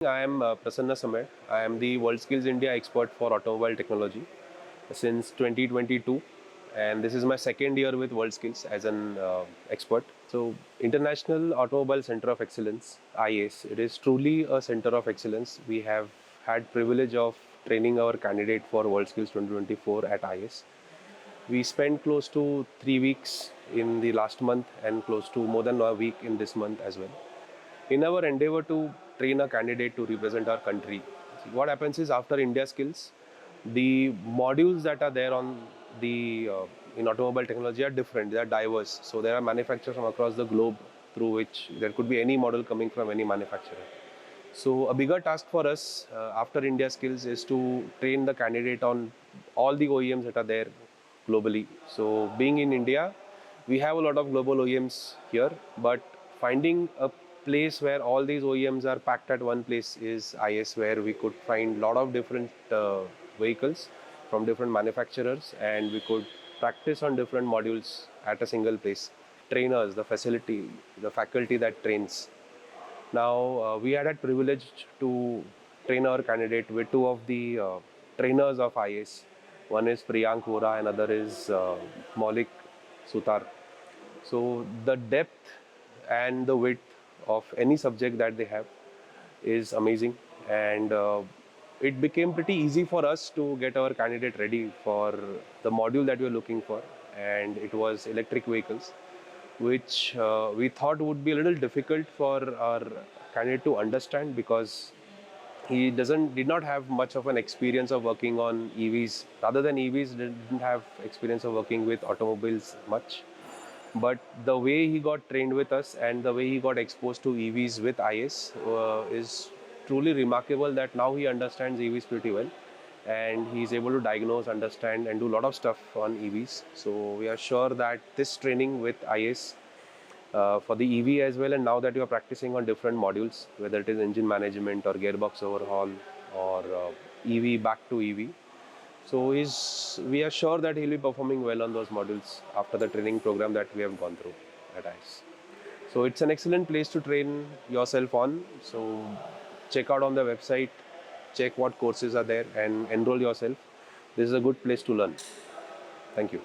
I am Prasanna Samay. I am the WorldSkills India expert for automobile technology since 2022, and this is my second year with WorldSkills as an expert. So, International Automobile Center of Excellence (IACE). It is truly a center of excellence. We have had privilege of training our candidate for WorldSkills 2024 at IACE. We spent close to 3 weeks in the last month and close to more than a week in this month as well. In our endeavor to train a candidate to represent our country, what happens is after India Skills, the modules that are there on the in automobile technology are different. They are diverse. So there are manufacturers from across the globe through which there could be any model coming from any manufacturer. So a bigger task for us after India Skills is to train the candidate on all the OEMs that are there globally. So being in India, we have a lot of global OEMs here, but finding a place where all these OEMs are packed at one place is IS, where we could find a lot of different vehicles from different manufacturers, and we could practice on different modules at a single place. Trainers, the facility, the faculty that trains. Now, we had privilege to train our candidate with two of the trainers of IAS. One is Priyank Vora and other is Maulik Sutar. So the depth and the width of any subject that they have is amazing, and it became pretty easy for us to get our candidate ready for the module that we were looking for, and it was electric vehicles, which we thought would be a little difficult for our candidate to understand because he did not have much of an experience of working on EVs. Rather than EVs, didn't have experience of working with automobiles much. But the way he got trained with us and the way he got exposed to EVs with IS is truly remarkable, that now he understands EVs pretty well, and he's able to diagnose, understand, and do a lot of stuff on EVs. So we are sure that this training with IS for the EV as well, and now that you are practicing on different modules, whether it is engine management or gearbox overhaul or EV back to EV, so we are sure that he'll be performing well on those modules after the training program that we have gone through at ICE. So it's an excellent place to train yourself on. So check out on the website, check what courses are there and enroll yourself. This is a good place to learn. Thank you.